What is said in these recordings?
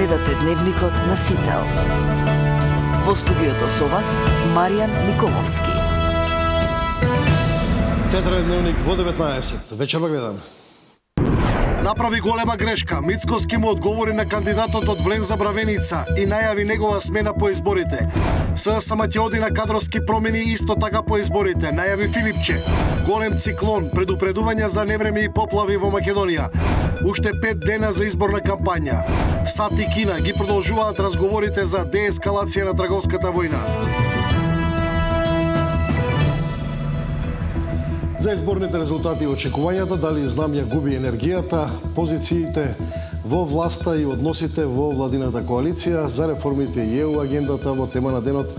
Гледате Дневникот на Сител. Во студиото со вас Маријан Николовски. Централен дневник во 19. Вечерва гледаме. Направи голема грешка. Мицкоски му одговори на кандидатот од Влен за Бравеница и најави негова смена по изборите. СДСМ ќе оди на кадровски промени исто така по изборите, најави Филипче. Голем циклон, предупредувања за невреме и поплави во Македонија. Уште 5 дена за изборна кампања. САД и Кина ги продолжуваат разговорите за деескалација на трговската војна. За изборните резултати и очекувањата, дали Знамја губи енергијата, позициите во власта и односите во владината коалиција, за реформите и ЕУ агендата во тема на денот,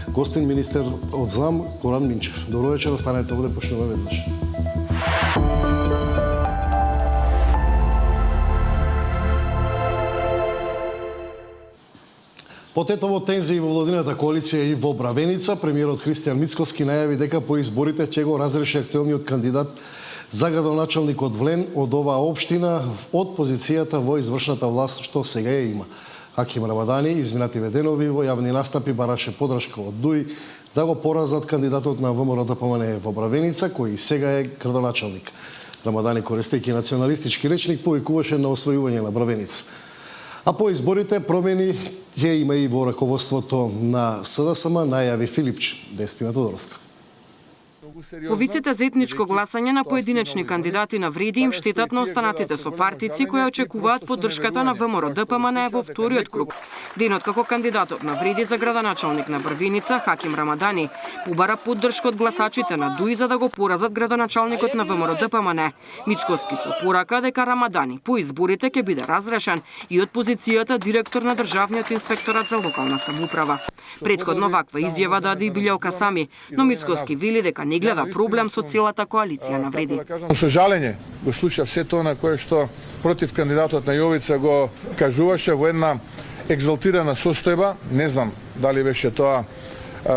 гостин министер од ЗНАМ Горан Минчев. Добро вечер, останете овде, почнуваме веднаш. Потетово тензии во владината коалиција и во Бравеница, премиерот Христијан Мицкоски најави дека по изборите ќе го разреши актуелниот кандидат за градоначалник од Влен од оваа општина од позицијата во извршната власт што сега ја има. Хаким Рамадани изминативе денови во јавни настапи бараше поддршка од ДУИ да го поразнат кандидатот на ВМРО-ДПМНЕ во Бравеница, кој сега е градоначалник. Рамадани, користејќи националистички речник, повикуваше на освојување на Бравеница. А по изборите промени ќе има и во раководството на СДСМ, најави Филипч, Деспина Тодорска. Повиците за етничко гласање на поединечни кандидати на вреди им штетат на останатите сопартици кои очекуваат поддршката на ВМРО-ДПМНЕ во вториот круг. Денот како кандидатот на вреди за градоначалник на Бравеница, Хаким Рамадани, побара поддршка од гласачите на ДУИ за да го поразат градоначалникот на ВМРО-ДПМНЕ. Мицкоски со порака дека Рамадани по изборите ќе биде разрешен и од позицијата директор на Државниот инспекторат за локална самоуправа. Предходно ваква изјава даде и Билјалка Сами, но Мицкоски вели дека не гледа проблем со целата коалиција на вреди. Со жалење го слушав се тоа на кое што против кандидатот на Јовица го кажуваше во една екзалтирана состојба. Не знам дали беше тоа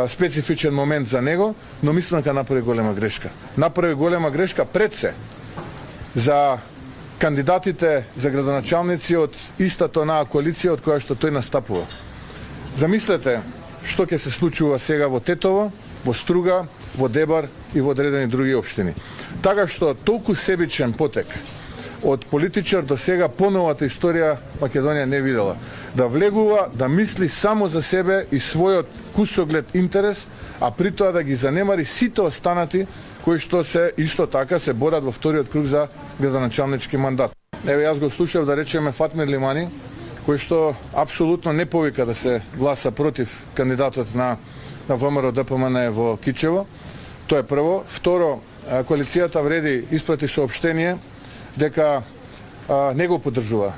специфичен момент за него, но мислам дека направи голема грешка. Направи голема грешка пред се за кандидатите за градоначалници од истата онаа коалиција од која што тој настапува. Замислете што ќе се случува сега во Тетово, во Струга, во Дебар и во одредени други општини. Така што толку себичен потек од политичар до сега по новата историја Македонија не видела. Да влегува, да мисли само за себе и својот кусоглед интерес, а при тоа да ги занемари сите останати кои што се исто така се борат во вториот круг за градоначалнички мандат. Еве јас го слушав да речеме Фатмир Лимани, кој што апсолутно не повика да се гласа против кандидатот на ВМРО-ДПМНЕ во Кичево. Тоа е прво. Второ, коалицијата вреди испрати соопштение дека не го поддржува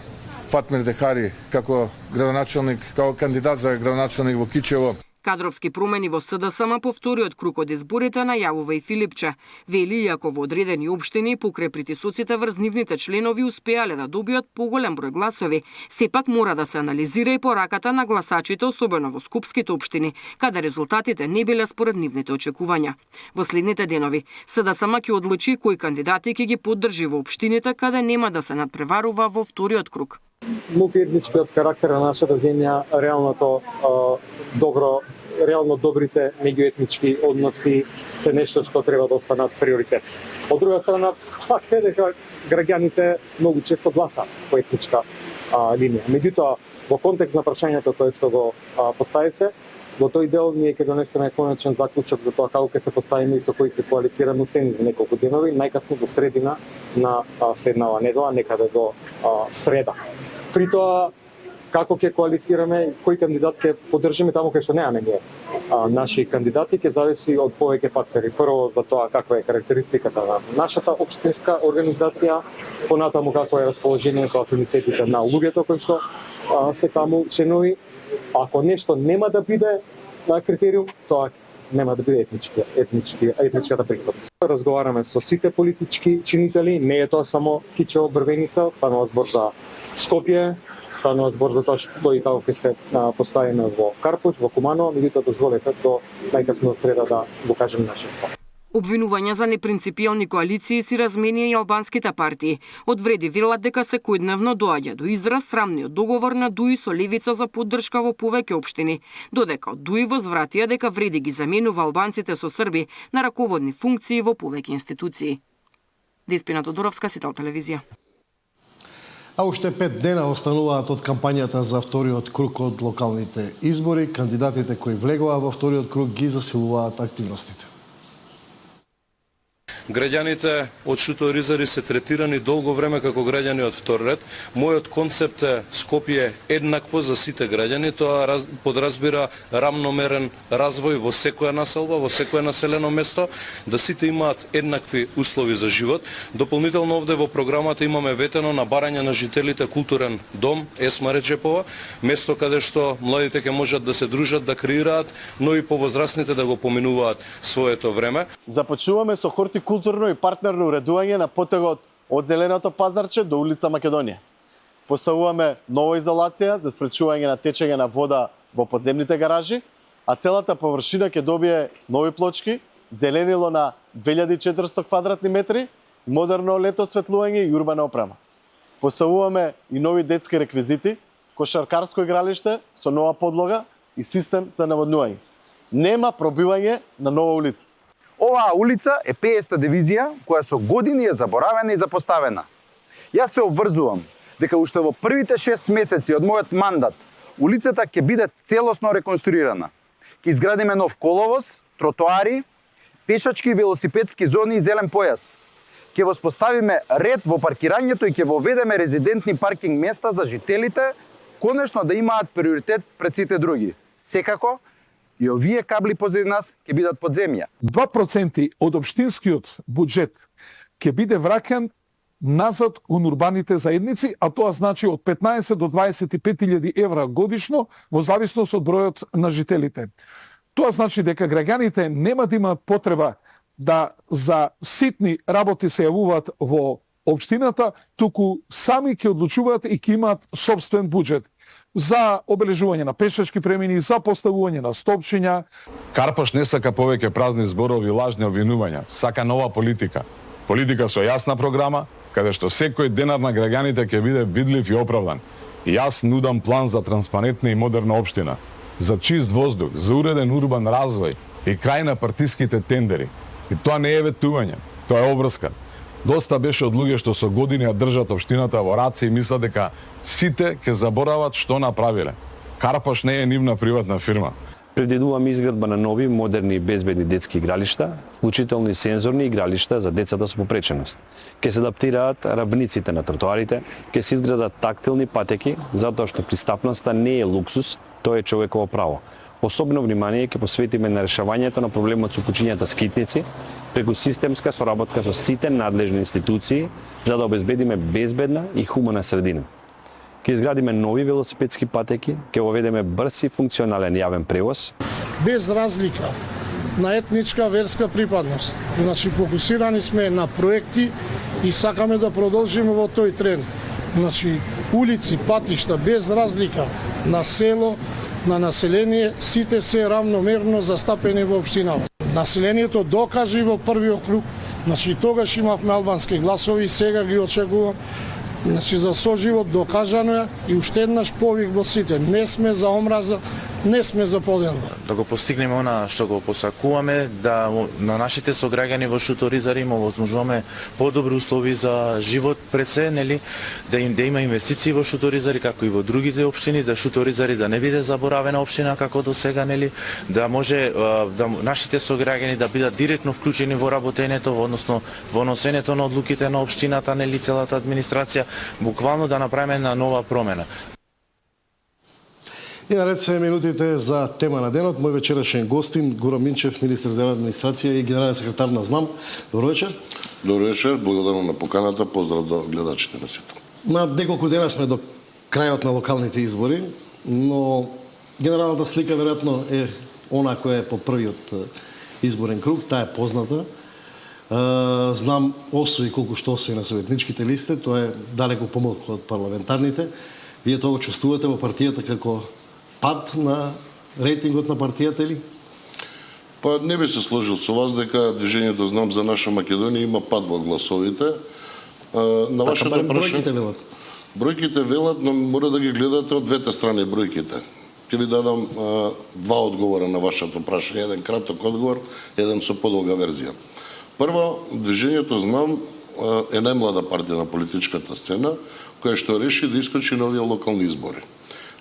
Фатмир Дехари како градоначалник, како кандидат за градоначалник во Кичево. Кадровски промени во СДСМ по вториот круг од изборите најавува и Филипче. Вели, иако во одредени општини покрај притисоците врз нивните членови успеале да добијат поголем број гласови, сепак мора да се анализира и пораката на гласачите, особено во скопските општини, каде резултатите не биле според нивните очекувања. Во следните денови, СДСМ ќе одлучи кои кандидати ќе ги поддржи во општините каде нема да се надпреварува во вториот круг. Мултиетничкиот карактер на нашата земја, реално добрите меѓуетнички односи се нешто што треба да останат приоритет. Од друга страна, факт е дека граѓаните многу често гласаат по етничка линија. Меѓутоа, во контекст на прашањето кое што го поставите, во тој дел ние ќе донесеме конечен заклучок за тоа како ќе се поставиме и со кои ќе коалицираме устени неколку денови, најкасно до средина на следнава недела, некаде до среда. При тоа, како ќе коалицираме, кој кандидат ќе поддржиме таму кај што немаме ние наши кандидати, ќе зависи од повеќе фактори. Прво за тоа каква е карактеристиката на нашата општинска организација, понатаму какво е расположението, афинитетите на луѓето кои што се таму членови. Ако нешто нема да биде на критериум, тоа нема да биде етничката прикладност. Разговараме со сите политички чинители, не е тоа само Кичево, Брвеница, станува збор за Скопје, станува збор за тоа што и како ќе се поставиме во Карпуш, во Куманово, меѓутоа дозволете до најкасно среда да го кажеме нашиот став. Обвинувања за непринципиелни коалиции си разменија и албанските партии. Од Вреди велат дека секојдневно доаѓа до израз срамниот договор на ДУИ со левица за поддршка во повеќе општини. Додека од ДУИ возвратија дека Вреди ги заменува албанците со срби на раководни функции во повеќе институции. Деспина Тодоровска, Сител телевизија. А уште 5 дена остануваат од кампањата за вториот круг од локалните избори. Кандидатите кои влегоа во вториот круг ги засилуваат активностите. Граѓаните од Шуто Оризари се третирани долго време како граѓани од втор ред. Мојот концепт е Скопје еднакво за сите граѓани. Тоа подразбира рамномерен развој во секоја населба, во секое населено место, да сите имаат еднакви услови за живот. Дополнително овде во програмата имаме ветено на барање на жителите културен дом Есма Реджепова, место каде што младите ќе можат да се дружат, да креираат, но и повозрастните да го поминуваат своето време. Започнуваме со хортикултурно и партнерно уредување на потегот од Зеленото пазарче до улица Македонија. Поставуваме нова изолација за спречување на течење на вода во подземните гаражи, а целата површина ќе добие нови плочки, зеленило на 2400 квадратни метри, модерно лето осветлување и урбана опрема. Поставуваме и нови детски реквизити, кошаркарско игралиште со нова подлога и систем за наводнување. Нема пробивање на нова улица. Оваа улица е 50-та дивизија која со години е заборавена и запоставена. Јас се обврзувам дека уште во првите 6 месеци од мојот мандат улицата ќе биде целосно реконструирана. Ќе изградиме нов коловоз, тротоари, пешачки и велосипедски зони и зелен појас. Ќе воспоставиме ред во паркирањето и ќе воведеме резидентни паркинг места за жителите, конечно да имаат приоритет пред сите други. Секако, и овие кабли позади нас ќе бидат под земја. 2% од општинскиот буџет ќе биде враќан назад кон урбаните заедници, а тоа значи од 15 до 25.000 евра годишно во зависност од бројот на жителите. Тоа значи дека граѓаните нема да имаат потреба да за ситни работи се јавуваат во општината, туку сами ќе одлучуваат и ќе имаат сопствен буџет за обележување на пешачки премини, за поставување на стопчиња. Карпаш не сака повеќе празни зборови и лажни обвинувања, сака нова политика. Политика со јасна програма, каде што секој денар на граѓаните ќе биде видлив и оправдан. И јас нудам план за транспарентна и модерна општина, за чист воздух, за уреден урбан развој и крај на партиските тендери. И тоа не е ветување, тоа е обврска. Доста беше од луѓе што со години ја држат општината во раце и мислат дека сите ќе заборават што направиле. Карпаш не е нивна приватна фирма. Предвидуваме изградба на нови, модерни и безбедни детски игралишта, вклучително и сензорни игралишта за децата со попреченост. Ке се адаптираат равниците на тротоарите, ке се изградат тактилни патеки, затоа што пристапноста не е луксус, тоа е човеково право. Особено внимание ќе посветиме на решавањето на проблемот со кучињата скитници, преку системска соработка со сите надлежни институции, за да обезбедиме безбедна и хумана средина. Ќе изградиме нови велосипедски патеки, ќе воведеме брз и функционален јавен превоз. Без разлика на етничка, верска припадност. Значи, фокусирани сме на проекти и сакаме да продолжиме во тој тренд. Значи, улици, патишта, без разлика на село, на население, сите се равномерно застапени во општината. Населението докажи во првиот круг, значи тогаш имавме албански гласови и сега ги очекувам. Значи за соживот докажано е и уште еднаш повик во сите. Не сме за омраза, не сме за поделба. Да го постигнеме она што го посакуваме, да на нашите сограѓани во Шуто Оризари им овозможуваме подобри услови за живот пред се, нели, да има инвестиции во Шуто Оризари како и во другите општини, да Шуто Оризари да не биде заборавена општина како до сега, нели, да може да нашите сограѓани да бидат директно вклучени во работењето, односно во носењето на одлуките на општината, нели, целата администрација, буквално да направиме една нова промена. И наред се минутите за тема на денот. Мој вечерашен гостин, Горо Минчев, министер за администрација и генерален секретар на ЗНАМ. Добро вечер. Добро вечер, благодарам на поканата, поздрав до гледачите на сите. На неколку дена сме до крајот на локалните избори, но генералната слика веројатно е она која е по првиот изборен круг, таа е позната. Знам освои колку што освои на советничките листе, тоа е далеку помалку од парламентарните. Вие тоа го чувствувате во партијата како пад на рейтингот на партијата или? Па не би се сложил со вас дека движењето Знам за наша Македонија има пад во гласовите. На вашето бројките велат. Бројките велат, но мора да ги гледате од двете страни бројките. Ќе ви дадам два одговора на вашето прашање, еден краток одговор, еден со подолга верзија. Прво, движењето Знам е најмлада партија на политичката сцена, која што реши да искочи на овие локални избори.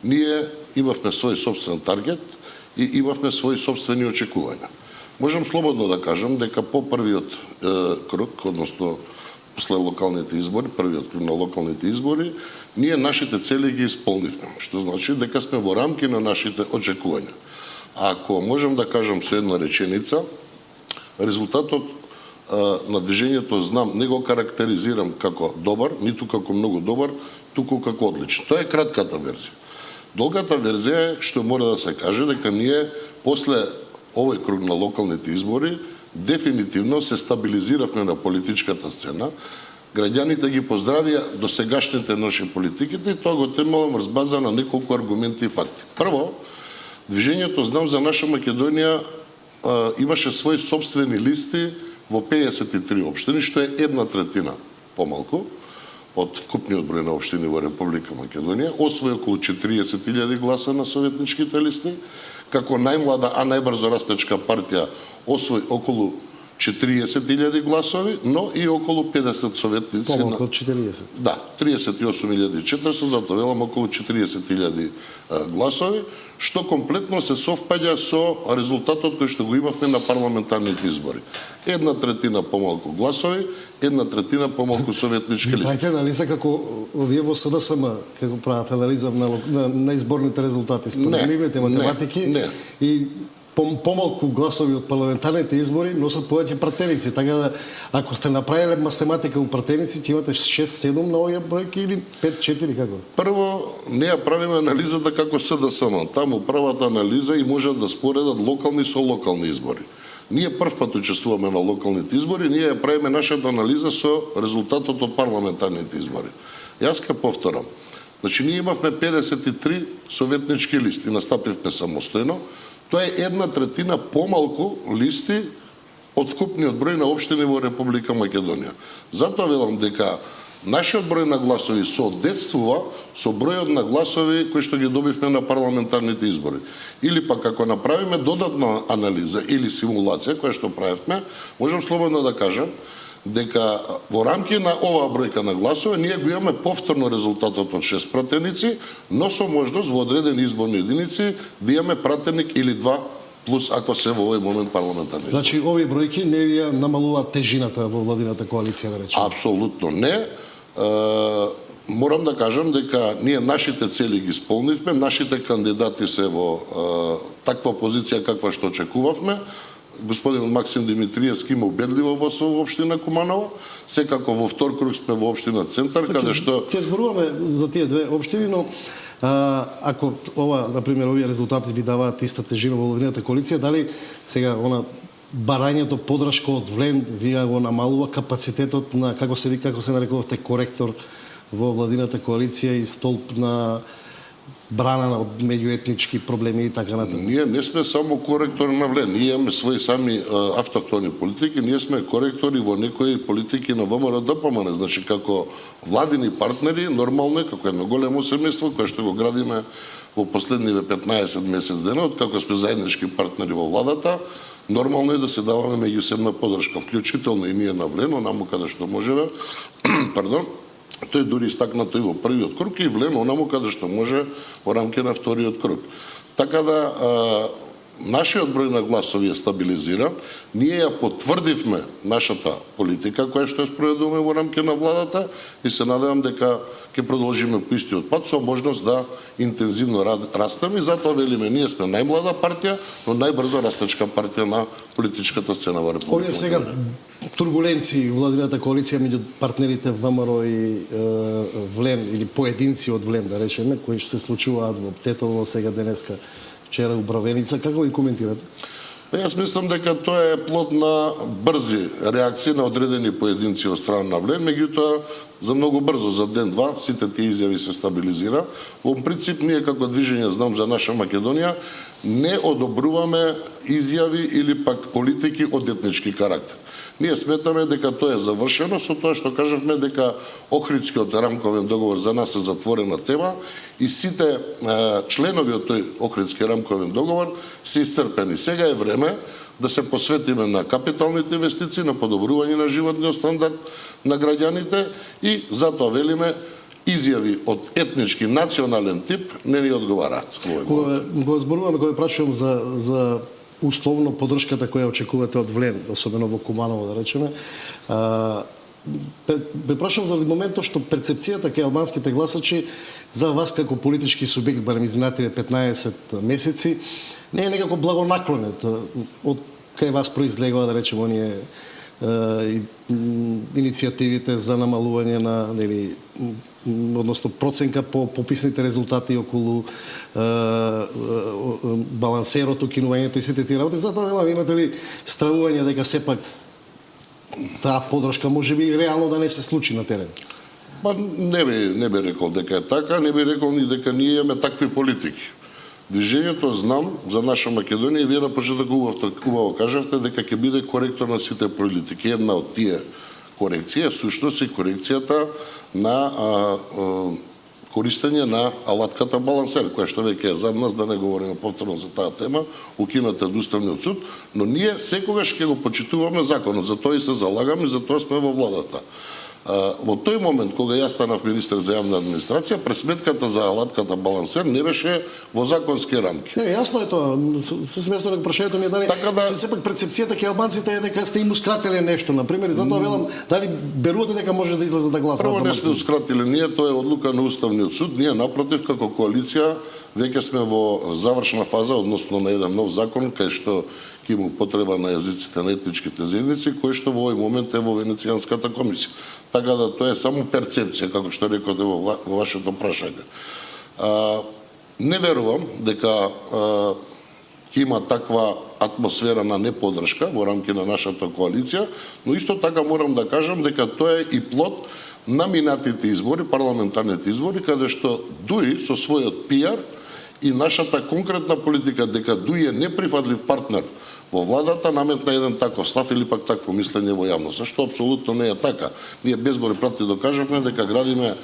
Ние имавме свој собствен таргет и имавме свои собствени очекувања. Можам слободно да кажам дека по првиот круг, односно после локалните избори, првиот круг на локалните избори, ние нашите цели ги исполнивме, што значи дека сме во рамки на нашите очекувања. Ако можам да кажам со една реченица, резултатот на движењето Знам не го карактеризирам како добар, ниту како многу добар, туку како одличен. Тоа е кратката верзија. Долгата верзија е што мора да се каже дека ние после овој круг на локалните избори дефинитивно се стабилизиравме на политичката сцена. Граѓаните ги поздравија досегашните наши политиките и тоа го темелам врз база на неколку аргументи и факти. Прво, движењето Знам за наша Македонија имаше своји собствени листи во 53 општини, што е 1/3 помалку од вкупниот број на општини во Република Македонија, освои околу 40.000 гласа на советничките листи, како најмлада, а најбрзо растечка партија освои околу 40.000 гласови, но и околу 50 советници. Помалку од 40. Да, 38.400, затоа велам околу 40.000 гласови, што комплетно се совпаѓа со резултатот кој што го имавме на парламентарните избори. 1/3 помалку гласови, 1/3 помалку советнички листи. Правите анализа како вие во СДСМ, како прават анализа на изборните резултати според нивните математики и помалку гласови од парламентарните избори носат повеќе пратеници, така да ако сте направиле математика у пратеници, ќе имате 6-7 на овие бројки или 5-4 како? Прво, не ја правиме анализата како СДСМ. Таму правата анализа и можат да споредат локални со локални избори. Ние прв пат учествуваме на локалните избори, ние ја правиме нашата анализа со резултатот од парламентарните избори. Јас ке повторам. Значи, ние имавме 53 советнички листи, настапивме самостојно. Тоа е 1/3 помалку листи од вкупниот број на општини во Република Македонија. Затоа велам дека нашиот број на гласови соодветствува со бројот на гласови кои што ги добивме на парламентарните избори. Или пак ако направиме додатна анализа или симулација која што правевме, можам слободно да кажам дека во рамки на оваа бројка на гласови ние го имаме повторно резултатот од 6 пратеници, но со можност во одредени изборни единици да имаме пратеник или 2 плюс ако се во овој момент парламентарни избори. Значи овие бројки не ви ја намалуваат тежината во владината коалиција, да речеме? Апсолутно не. Морам да кажам дека ние нашите цели ги исполнивме, нашите кандидати се во таква позиција каква што очекувавме. Господин Максим Димитриевски има убедливо во општина Куманово, секако во втор круг сме во општина Центар, каде што ќе зборуваме за тие две општини, но ако например овие резултати ви даваат иста тежина во владината коалиција, дали сега барањето подршка од Влен ви го намалува капацитетот на како се нарекувавте коректор во владината коалиција и столб на брана од меѓуетнички проблеми и така натаму? Ние не сме само коректори на Влен, ние имаме свои сами автохтони политики, ние сме коректори во некои политики на ВМРО ДПМН, значи како владини партнери, нормално е како едно големо семејство кое што го градиме во последниве 15 месец дена, откако сме заеднички партнери во владата, нормално е да се даваме меѓусебна поддршка, вклучително и ние на Влен, онаму каде што можеме, пардон, тој дури истакна тој во првиот круг и Влен онаму каде што може во рамки на вториот круг. Така да нашиот број на гласови е стабилизиран, ние ја потврдивме нашата политика која што ја спроведуваме во рамки на владата и се надевам дека ќе продолжиме по истиот пат со можност да интензивно растеме и затоа велиме ние сме најмлада партија, но најбрзо растечка партија на политичката сцена во Република. Овие сега турбуленции во владината коалиција меѓу партнерите ВМРО и Влен или поединци од Влен, да речеме, кои се случуваат во Тетово сега денеска, вчера у Бровеница, како ги коментирате? Јас мислам дека тоа е плод на брзи реакции на одредени поединци од страна на Влен, меѓутоа за многу брзо, за ден-два, сите тие изјави се стабилизира. Во принцип, ние како движење Знам за наша Македонија не одобруваме изјави или пак политики од етнички карактер. Ние сметаме дека тоа е завршено со тоа што кажавме дека Охридскиот рамковен договор за нас е затворена тема и сите членови од тој Охридски рамковен договор се исцрпени. Сега е време да се посветиме на капиталните инвестиции, на подобрување на животниот стандард на граѓаните и затоа велиме изјави од етнички национален тип не ни одговараат. Кога зборуваме, кога прашувам за условно поддршката која очекувате од Влен, особено во Куманово да речеме, бе прашувам заради моментот што перцепцијата кај албанските гласачи за вас како политички субјект, барем изминативе 15 месеци, не е некако благонаклонет. Од кај вас произлегува, да речеме, оние иницијативите за намалување на, нели, односно проценка по пописните резултати околу балансерот, укинувањето и сите тие работи. Затоа велам, имате ли стравување дека сепак таа поддршка може би реално да не се случи на терен? Па не би рекол дека е така, не би рекол ни дека ние имаме такви политики. Движењето Знам за наша Македонија и вие на почеток убаво кажавте дека ќе биде коректор на сите политики. Една од тие корекција всушност е корекцијата на користење на алатката балансер, која што веќе е зад нас, да не говориме повторно за таа тема, укината од Уставниот суд, но ние секогаш ќе го почитуваме законот, за тоа и се залагаме, за тоа сме во владата. Во тој момент, кога јас станав министер за јавна администрација, пресметката за алатката балансер не беше во законски рамки. Не, јасно е тоа. Се смесно дека прашањето ми е дали сепак перцепцијата кај албанците е дека сте им ускратиле нешто, на пример, затоа велам дали берувате дека може да излезе да гласат за Прво не сме ускратиле ние, тоа е одлука на Уставниот суд. Ние напротив како коалиција веќе сме во завршна фаза, односно на еден нов закон кај што ќе има потреба на јазиците на етничките заедници, кој што во овој момент е во Венецијанската комисија. Така да тоа е само перцепција, како што рекоте во вашето прашање. Не верувам дека ќе има таква атмосфера на неподдршка во рамки на нашата коалиција, но исто така морам да кажам дека тоа е и плод на минатите избори, парламентарните избори, каде што ДУИ со својот пиар и нашата конкретна политика дека ДУИ е неприфатлив партнер во владата наметна еден таков став или пак такво мислење во јавноста, што апсолутно не е така. Ние безброј пати докажавме дека градиме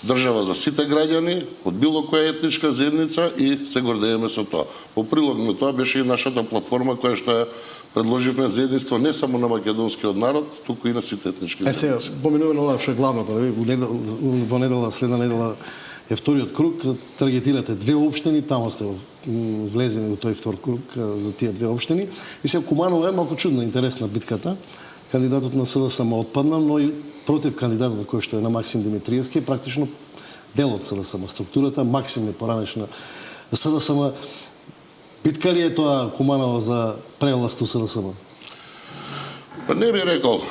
држава за сите граѓани од било која етничка заедница и се гордееме со тоа. По прилог на тоа беше и нашата платформа која што ја предложивме за единство не само на македонскиот народ, туку и на сите етнички заедници. Сега поминуваме на ова што е главното, во недела, следна недела е вториот круг, таргетирате две општини, таму сте влезени во тој втор круг за тие две општини. И сега Куманово е малку чудна, интересна битката. Кандидатот на СДСМ отпадна, но и против кандидатот кој што е на Максим Димитриевски, практично дел од СДСМ структурата, Максим е поранешна СДСМ. Битка ли е тоа Куманово за превласт у СДСМ? Па не би рекол.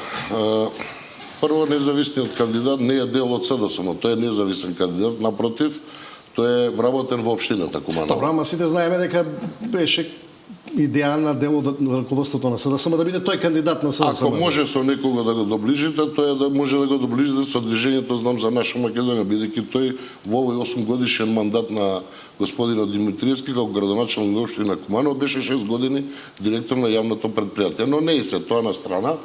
Прво, независниот кандидат не е дел од СДСМ, тој е независен кандидат, напротив, тој е вработен во општината Куманово. Добро, ама сите знаеме дека беше идејална дел од раководството на СДСМ да биде тој кандидат на СДСМ. Ако може со некого да го доближите, тоа е да може да го доближите со движењето Знам за наша Македонија, бидејќи тој во овој 8 годишен мандат на господинот Димитриевски како градоначелник на општина Куманово беше 6 години директор на јавното предпријатие, но не и се тоа на страна.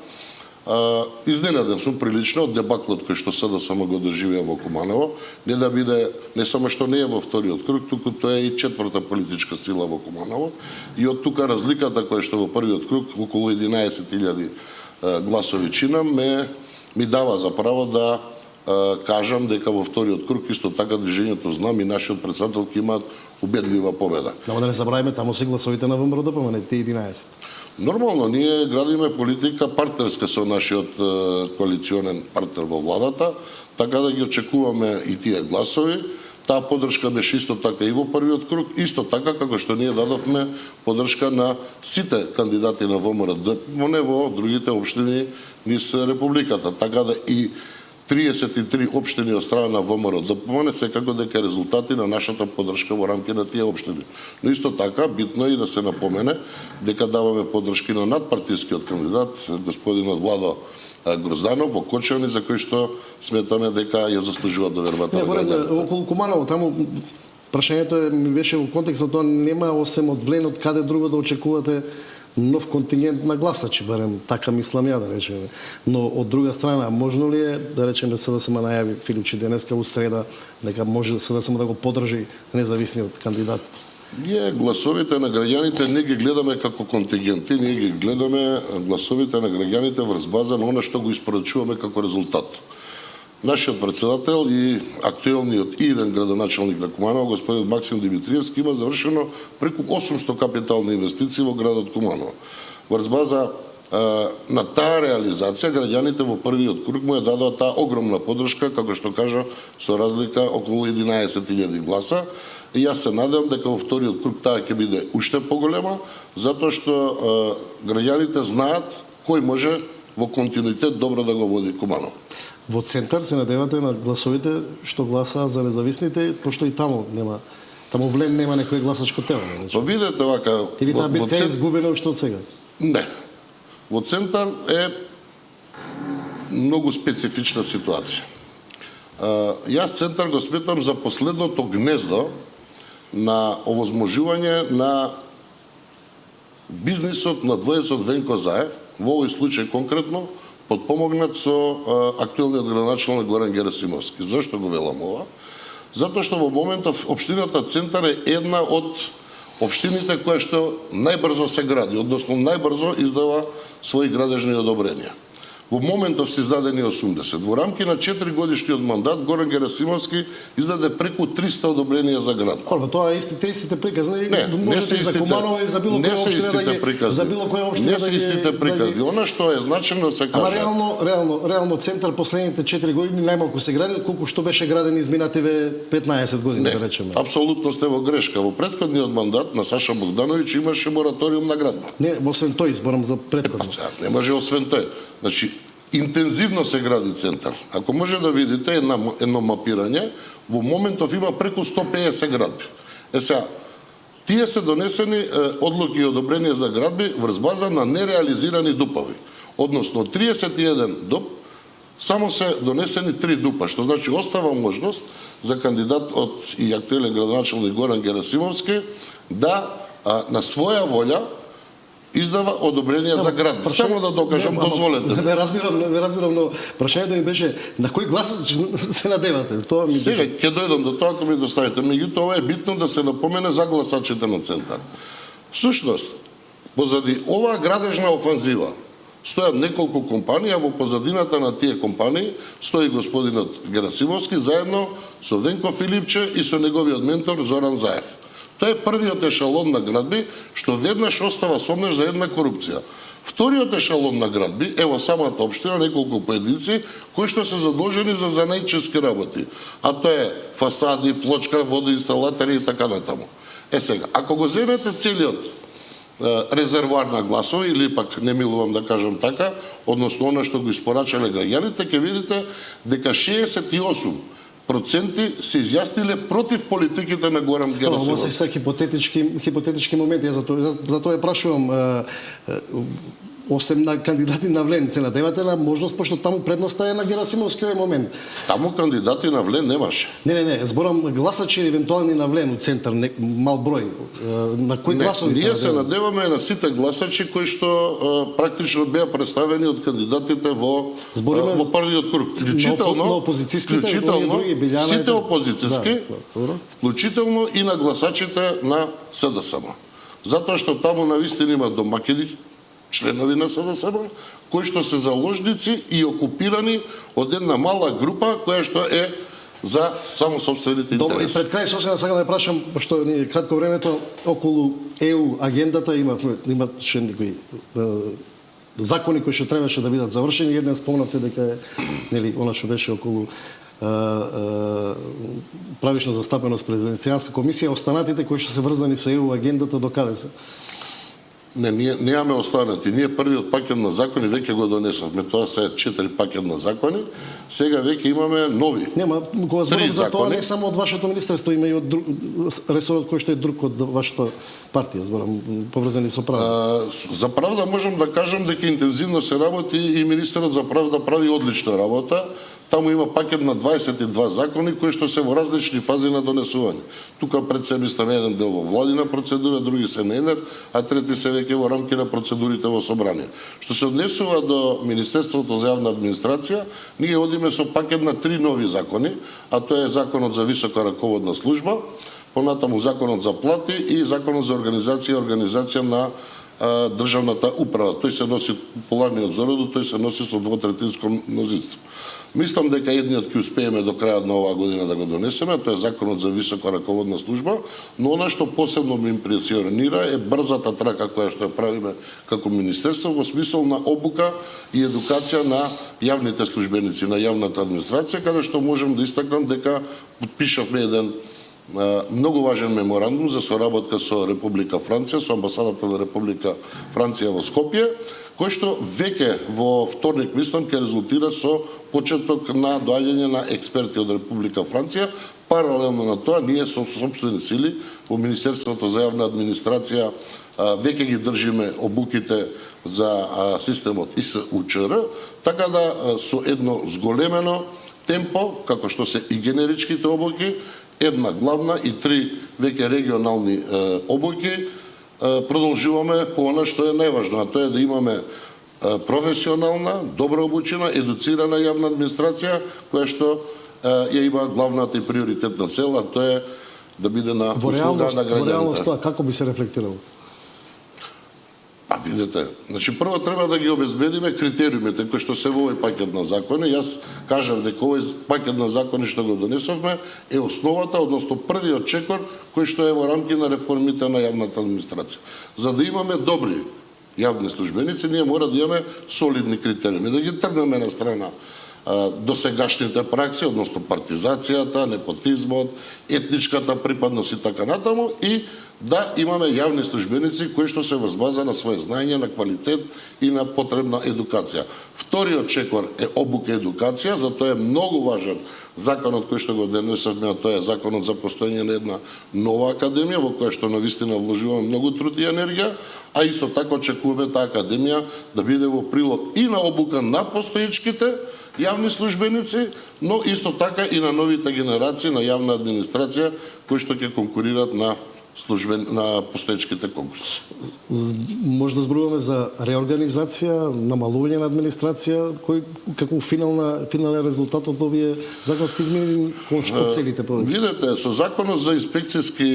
Изненаден сум прилично од дебаклот кој што СДСМ го доживеа во Куманово, не да биде, не само што не е во вториот круг, туку тоа е и четврта политичка сила во Куманово, и од тука разликата која што во првиот круг, околу 11.000 гласови чина, ми дава за право да кажам дека во вториот круг исто така движењето Знам и нашиот председател ќе имаат убедлива победа. Но да не забравиме, таму се гласовите на ВМРО, не те 11. Нормално, ние градиме политика партнерска со нашиот коалиционен партнер во владата, така да ги очекуваме и тие гласови. Таа поддршка беше исто така и во првиот круг, исто така како што ние дадовме поддршка на сите кандидати на ВМРО, не во другите општини низ републиката. Така да и 33 општини од страна на ВМРО ДПМН, секако дека резултати на нашата поддршка во рамки на тие општини. Но исто така битно е и да се напомене дека даваме поддршки на надпартискиот кандидат господинот Владо Грозданов во Кочани, за кој што сметаме дека ја заслужува довербата на граѓаните. Околу Куманово, таму прашањето ми беше во контекст на тоа, нема осем од Влен од каде друго да очекувате нов контингент на гласачи, барем така мислам ја да речеме. Но од друга страна, можно ли е да речеме СДСМ најави Филипчи денеска у среда дека може СДСМ да го поддржи независниот кандидат? Ние гласовите на граѓаните не ги гледаме како контингенти, ние ги гледаме гласовите на граѓаните врз база на она што го испорачуваме како резултат. Нашиот председател и актуелниот и еден градоначалник на Куманово, господин Максим Димитриевски, има завршено преку 800 капитални инвестиции во градот Куманово. Врз база на таа реализација, граѓаните во првиот круг му ја дадоа таа огромна поддршка, како што кажа, со разлика околу 11.000 гласа. И јас се надевам дека во вториот круг таа ќе биде уште поголема, затоа што граѓаните знаат кој може во континуитет добро да го води Куманово. Во центар се надевате на гласовите што гласаа за независните, пошто и таму нема, таму Влен нема некој гласачко тело. Па видете вака, или таа битка е изгубена уште од сега? Не. Во центар е многу специфична ситуација. Јас центар го сметам за последното гнездо на овозможување на бизнисот на двојецот Венко Заев, во овој случај конкретно, подпомогнат со актуелниот градоначалник Горан Герасимовски. Зошто го велам ова? Затоа што во моментов општината Центар е една од општините која што најбрзо се гради, односно најбрзо издава своји градежни одобренија. Во моментов се издадени 80. Во рамки на 4 годишниот мандат Горан Герасимовски издаде преку 300 одобренија за град. Тоа е истите приказни. Не се за Куманово и за било која општина за било која општина. Не се истите приказни. Она што е значено се каже. Ама реално центар последните 4 години најмалку се гради, колку што беше граден изминативе 15 години, да речеме. Апсолутно сте во грешка. Во претходниот мандат на Саша Богдановиќ имаше мораториум на градба. Не, освен тој изборам за претходно. Не може освен тој. Значи, интензивно се гради центар. Ако може да видите едно мапирање, во моментов има преку 150 градби. Сега, тие се донесени одлуки и одобренија за градби врз база на нереализирани дупови. Односно, 31 дуп, само се донесени 3 дупа, што значи остава можност за кандидатот и актуелен градоначалник Горан Герасимовски да на своја волја издава одобренија за градби. Само да докажам, дозволете. Не разбирам, но прашањето ми беше на кој глас се надевате? Тоа ми сега ќе дојдам до тоа кога ми доставите. Меѓутоа ова е битно да се напомене за гласачите на центар. Всушност, позади оваа градежна офанзива стојат неколку компании, а во позадината на тие компании стои господинот Герасимовски заедно со Венко Филипче и со неговиот ментор Зоран Заев. Тоа е првиот ешалон на градби што веднаш остава сомнеш за една корупција. Вториот ешалон на градби е во самата општина неколку поединци кои што се задолжени за занајчески работи, а тоа е фасади, плочка, водоинсталатори и така натаму. Сега, ако го земете целиот резервоар на гласови, или пак не милувам да кажам така, односно она што го испорачале граѓаните, ќе видите дека 68% се изјасниле против политиките на Горан Герасимовски. Ова се хипотетички моменти, затоа ја прашувам, осем на кандидати на Влен, се надевате на можност, пошто таму предноста е на Герасимовски овој момент. Таму кандидати на Влен немаше. Не, зборам гласачи евентуални на Влен од центар, мал број. На кои гласови се надеваме? Ние се надеваме на сите гласачи кои што практично беа представени од кандидатите во првиот круг. Вклучително сите опозицијски, вклучително и на гласачите на СДСМ. Затоа што таму навистина има домакини, членови на СДСМ, кои што се заложници и окупирани од една мала група која што е за само собствените интереси. Добро, и пред крај сосема сакам да прашам, пошто ни е кратко времето, околу ЕУ агендата имаше некои закони кои што требаше да бидат завршени. Еден спомнавте дека е, нели, она што беше околу правишна застапеност пред Венецијанска комисија, останатите кои што се врзани со ЕУ агендата до каде се? немаме останати. Ние првиот пакет на закони веќе го донесовме. Тоа се 4 пакет на закони. Сега веќе имаме нови. Нема, кога зборам за тоа не само од вашето министерство, има и од ресорот кој што е друг од вашата партија, зборам поврзани со правда. За правда можам да кажам дека интензивно се работи и министерот за правда прави одлична работа. Таму има пакет на 22 закони кои што се во различни фази на донесување. Тука пред се мислам еден дел во владина процедура, други се на ЕНЕР, а трети се веќе во рамки на процедурите во собрание. Што се однесува до Министерството за јавна администрација, ние одиме со пакет на 3 нови закони, а тоа е законот за висока раководна служба, понатаму законот за плати и законот за организација на државната управа. Тој се носи популарниот зародот, тој се носи со двотретинско мнозинство. Мислам дека едниот ќе успееме до крајот на оваа година да го донесеме, тоа е законот за висока раководна служба, но она што посебно ме импресионира е брзата трака која што ја правиме како министерство во смисол на обука и едукација на јавните службеници, на јавната администрација, каде што можам да истакнам дека подпишавме еден многу важен меморандум за соработка со Република Франција, со амбасадата на Република Франција во Скопје, кој што веќе во вторник, мислам, ќе резултира со почеток на доаѓање на експерти од Република Франција. Паралелно на тоа, ние со собствени сили во Министерството за јавна администрација веќе ги држиме обуките за системот ИСУЧР, така да со едно зголемено темпо, како што се и генеричките обуки, една главна и 3 веќе регионални обуки, продолжуваме по она што е најважно, а тоа е да имаме професионална, добро обучена, едуцирана јавна администрација, која што ја има главната и приоритетна цел, а тоа е да биде на услуга на граѓаните. Во реалност тоа како би се рефлектирало? Видете, значи прво треба да ги обезбедиме критериумите кои што се во овој пакет на закони. Јас кажав дека овој пакет на закони што го донесовме е основата, односно првиот чекор кој што е во рамки на реформите на јавната администрација. За да имаме добри јавни службеници, ние мора да имаме солидни критериуми, да ги тргнеме на страна досегашните пракси, односно партизацијата, непотизмот, етничката припадност и така натаму, и да имаме јавни службеници кои што се возбаза на своје знаење, на квалитет и на потребна едукација. Вториот чекор е обука и едукација, затоа е многу важен законот кој што го донесовме, тоа е законот за постоење на една нова академија во која што навистина вложуваме многу труд и енергија, а исто така очекуваме таа академија да биде во прилог и на обука на постоечките јавни службеници, но исто така и на новите генерации на јавна администрација кои што ќе конкурират на постоечките конкурси. Може да зборуваме за реорганизација, намалување на администрација, кој како финален резултат од овие законски измени, кон што целите повеќе? Видете, со законот за инспекцијски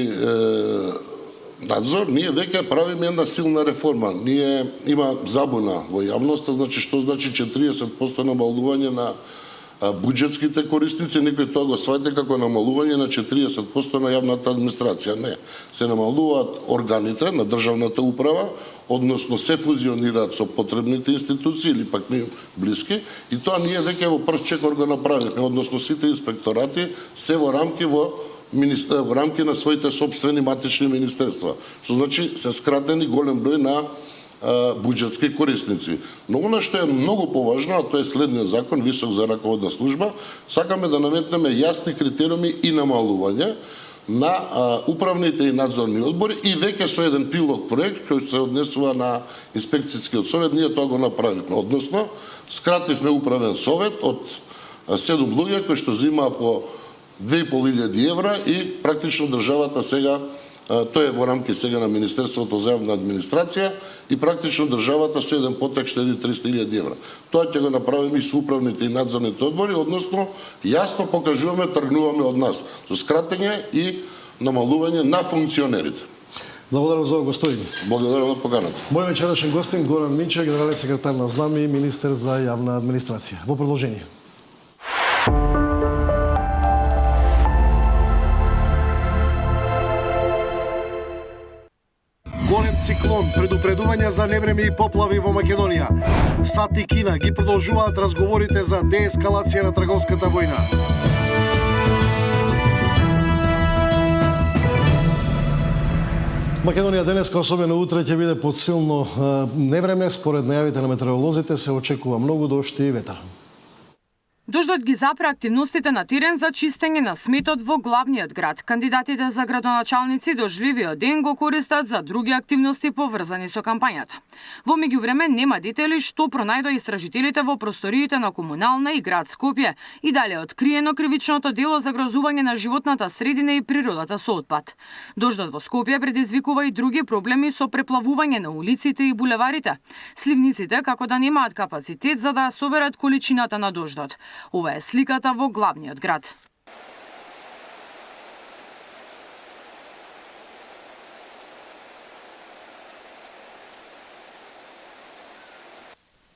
надзор, ние веќе правиме една силна реформа. Има забуна во јавноста, значи што значи 40% намалување на буџетските корисници, некој тоа го сваќа како намалување на 40% на јавната администрација. Не, се намалуваат органите на државната управа, односно се фузионираат со потребните институции или пак не блиски, и тоа ние веќе во прв чекор го направивме, односно сите инспекторати се во рамки на своите собствени матични министерства, што значи се скратени голем број на буџетски корисници. Но она што е многу поважно, а тоа е следниот закон, висок за раководна служба, сакаме да наметнеме јасни критериуми и намалување на управните и надзорни одбори, и веќе со еден пилот проект кој се однесува на инспекцијскиот совет, ние тоа го направивме. Односно, скративме управен совет од 7 луѓе кои што зема по 2500 евра и практично државата сега, тоа е во рамки сега на Министерството за јавна администрација, и практично државата со еден потек штеди 300.000 евра. Тоа ќе го направиме и со управните и надзорните одбори, односно јасно покажуваме, тргнуваме од нас со скратење и намалување на функционерите. Благодарам за гостување. Благодарам на поканата. Мој вечерашен гостин Горан Минчев, генерален секретар на ЗНАМ и министер за јавна администрација. Во продолжение. Голем циклон, предупредувања за невреме и поплави во Македонија. САД и Кина ги продолжуваат разговорите за деескалација на трговската војна. Македонија денеска, особено утре, ќе биде под силно невреме. Според најавите на метеоролозите се очекува многу дожд и ветар. Дождот ги запре активностите на терен за чистење на сметот во главниот град. Кандидатите за градоначалници дождливиот ден го користат за други активности поврзани со кампањата. Во меѓувреме нема детали што пронајдоа истражителите во просториите на Комунална и град Скопје и дале откриено кривичното дело за грозување на животната средина и природата со отпад. Дождот во Скопје предизвикува и други проблеми со преплавување на улиците и булеварите. Сливниците како да немаат капацитет за да соберат количината на дождот. Ова е сликата во главниот град.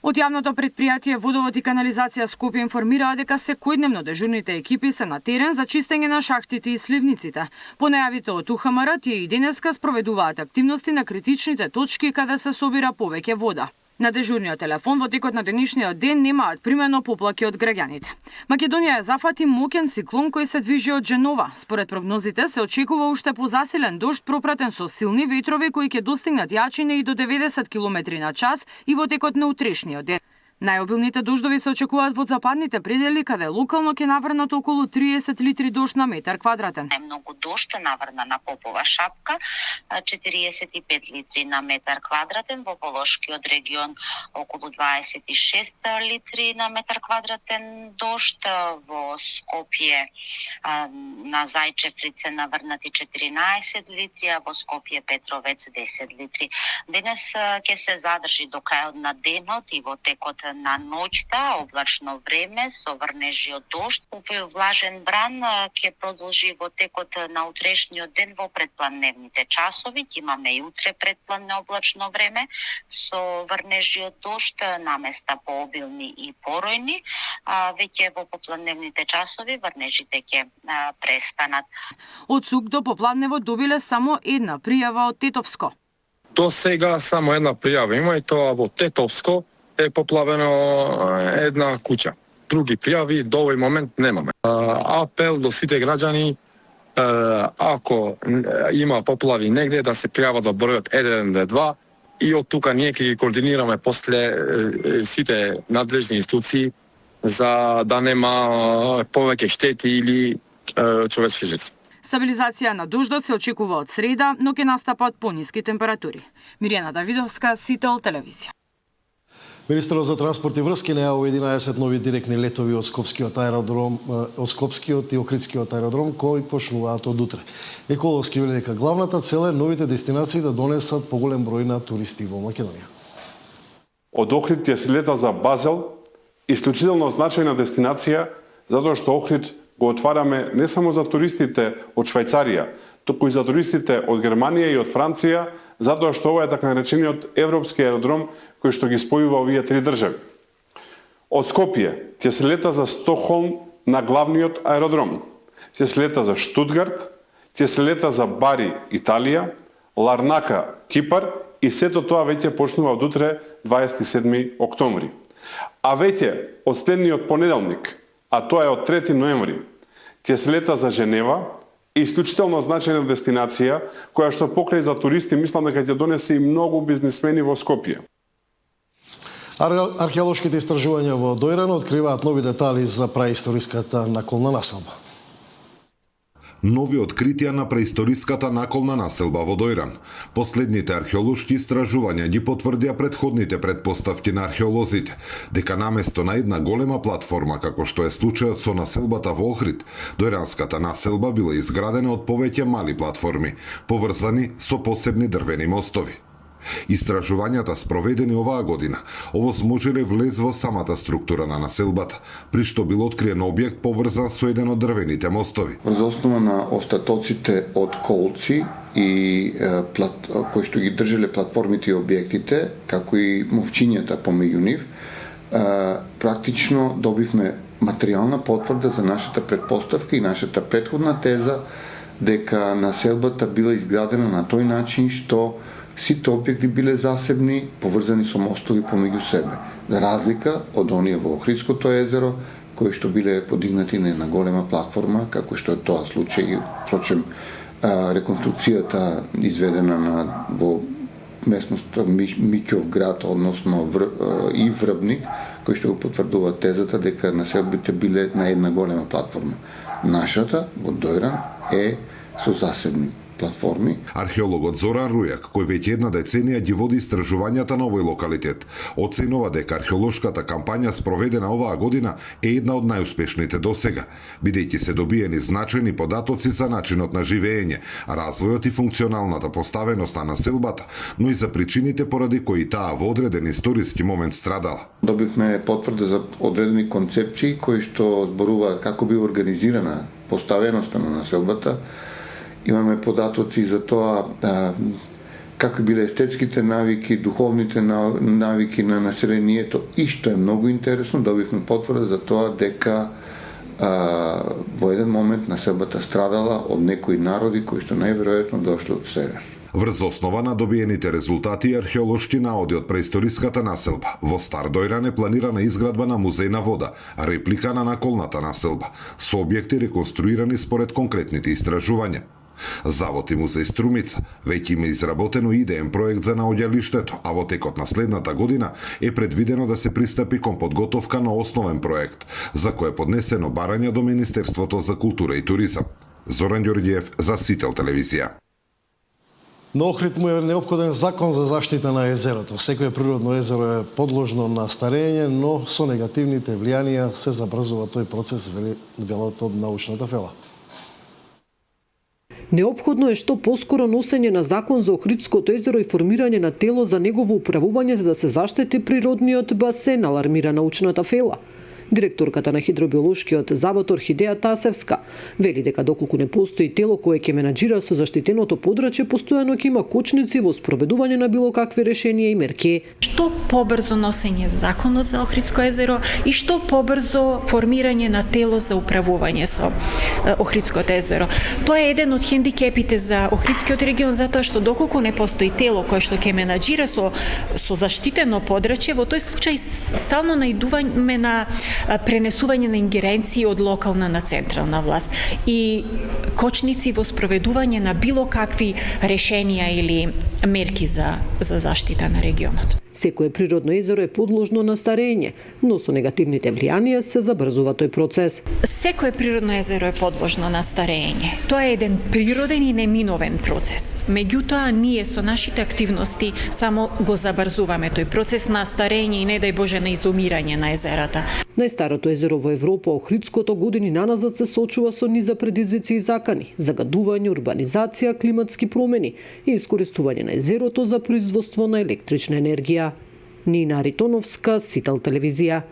Од јавното предпријатие Водовод и канализација Скопје информираа дека секојдневно дежурните екипи се на терен за чистење на шахтите и сливниците. По најавите од УХМР, тие и денеска спроведуваат активности на критичните точки каде се собира повеќе вода. На дежурниот телефон во текот на денешниот ден немаат примено поплаки од граѓаните. Македонија е зафати моќен циклон кој се движи од Женова. Според прогнозите се очекува уште позасилен дожд пропратен со силни ветрови кои ќе достигнат јачина и до 90 км на час и во текот на утрешниот ден. Најобилните дождови се очекуваат во западните предели, каде локално ќе наврнат околу 30 литри дожд на метар квадратен. Најмногу дожд е наврна на Попова шапка, 45 литри на метар квадратен, во Волошкиот регион околу 26 литри на метар квадратен дожд, во Скопје на Зајчевлице наврнати 14 литри, а во Скопје Петровец 10 литри. Денес ќе се задржи до крајот на денот и во текот на ноќта облачно време со врнежи од дожд. Влажен бран ќе продолжи во текот на утрешниот ден во предпладневните часови. Имаме и утре предпладне облачно време со врнежи од дожд, наместа пообилни и поројни. Веќе во попладневните часови врнежите ќе престанат. Од СУК до попладнево добиле само една пријава од Тетовско. До сега само една пријава има и тоа во Тетовско е поплавено една куќа. Други пријави до овој момент немаме. Апел до сите граѓани, ако има поплави негде, да се пријават во бројот 112 и од тука ние ќе ги координираме после сите надлежни институции за да нема повеќе штети или човечки жртви. Стабилизација на дождот се очекува од среда, но ќе настапат пониски температури. Мирјана Давидовска, Сител телевизија. Министерот за транспорт и врски најавува 11 нови директни летови од Скопскиот аеродром, од Скопскиот и Охридскиот аеродром кои почнуваат од утре. Еколовски вели дека главната цел е новите дестинации да донесат поголем број на туристи во Македонија. Од Охрид ќе се лета за Базел, исклучително значајна дестинација затоа што Охрид го отвараме не само за туристите од Швајцарија, туку и за туристите од Германија и од Франција, затоа што ова е така наречениот европски аеродром кој што ги спојува овие три држави. Од Скопје ќе се лета за Стокхолм на главниот аеродром, ќе се лета за Штутгарт, ќе се лета за Бари, Италија, Ларнака, Кипар и сето тоа веќе почнува од утре 27 октомври. А веќе од следниот понеделник, а тоа е од 3 ноември, ќе се лета за Женева, исклучително значајна дестинација која што покрај за туристи мислам дека ќе донесе и многу бизнисмени во Скопје. Археолошките истражувања во Дојран откриваат нови детали за праисториската наколна населба. Нови откритија на преисториската наколна населба во Дојран. Последните археолошки истражувања ги потврдија претходните предпоставки на археолозите, дека наместо на една голема платформа, како што е случајот со населбата во Охрид, дојранската населба била изградена од повеќе мали платформи, поврзани со посебни дрвени мостови. Истражувањата спроведени оваа година овозможиле влез во самата структура на населбата, при што бил откриен објект поврзан со еден од дрвените мостови. Врз основа на остатоците од колци и кои што ги држеле платформите и објектите, како и мовчињата помеѓу нив, практично добивме материјална потврда за нашата предпоставка и нашата претходна теза дека населбата била изградена на тој начин што сите објекти биле засебни, поврзани со мостови помеѓу себе. За разлика од оние во Охридското езеро, кои што биле подигнати на една голема платформа, како што е тоа случај, впрочем, реконструкцијата изведена во местноста Миќов град, односно и Врбник, кој што го потврдува тезата дека населбите биле на една голема платформа. Нашата во Дојран е со засебни платформи. Археологот Зоран Рујак, кој веќе една деценија ги води истражувањата на овој локалитет, оценува дека археолошката кампања спроведена оваа година е една од најуспешните досега, бидејќи се добиени значајни податоци за начинот на живење, развојот и функционалната поставеност на населбата, но и за причините поради кои таа во одреден историски момент страдала. Добивме потврда за одредени концепции кои што зборуваат како би организирана поставеноста на населбата. Имаме податоци за тоа какви биле естетските навики, духовните навики на населението и што е многу интересно, добивме потврда за тоа дека во еден момент населбата страдала од некои народи кои што најверојатно дошле од север. Врз основа на добиените резултати и археолошки наоди од преисториската населба, во Стар Дојран е планирана изградба на музеј на вода, реплика на наколната населба, со објекти реконструирани според конкретните истражувања. Завод и музеј Струмица веќе има изработено идеен проект за наоѓалиштето, а во текот на следната година е предвидено да се пристапи кон подготовка на основен проект, за кој е поднесено барање до Министерството за култура и туризам. Зоран Ѓорѓиев за Сител телевизија. На Охрид му е неопходен закон за заштита на езерото. Секое природно езеро е подложно на старење, но со негативните влијанија се забрзува тој процес, велат од научната фела. Неопходно е што поскоро носење на закон за Охридското езеро и формирање на тело за негово управување за да се заштити природниот басен, алармира научната фела. Директорката на Хидробиолошкиот завод Орхидеја Тасевска вели дека доколку не постои тело кое ќе менаџира со заштитеното подрачје, постојано ќе има кочници во спроведување на било какви решенија и мерки. Што побрзо носење законот за Охридско езеро и што побрзо формирање на тело за управување со Охридското езеро. Тоа е еден од хендикепите за Охридскиот регион, затоа што доколку не постои тело кое што ќе менаџира со заштитено подрачје, во тој случај стално наидуваме на пренесување на ингеренции од локална на централна власт и кочници во спроведување на било какви решенија или мерки за заштита на регионот. Секое природно езеро е подложно на старење, но со негативните влијанија се забрзува тој процес. Секое природно езеро е подложно на старење. Тоа е еден природен и неминовен процес. Меѓутоа, ние со нашите активности само го забрзуваме тој процес на старење и не дај Боже на изумирање на езерата. Најстарото езеро во Европа, Охридското, години наназад се соочува со низа предизвици и закани, загадување, урбанизација, климатски промени и искористување на езерото за производство на електрична енергија. Нина Ритоновска, Сител телевизија.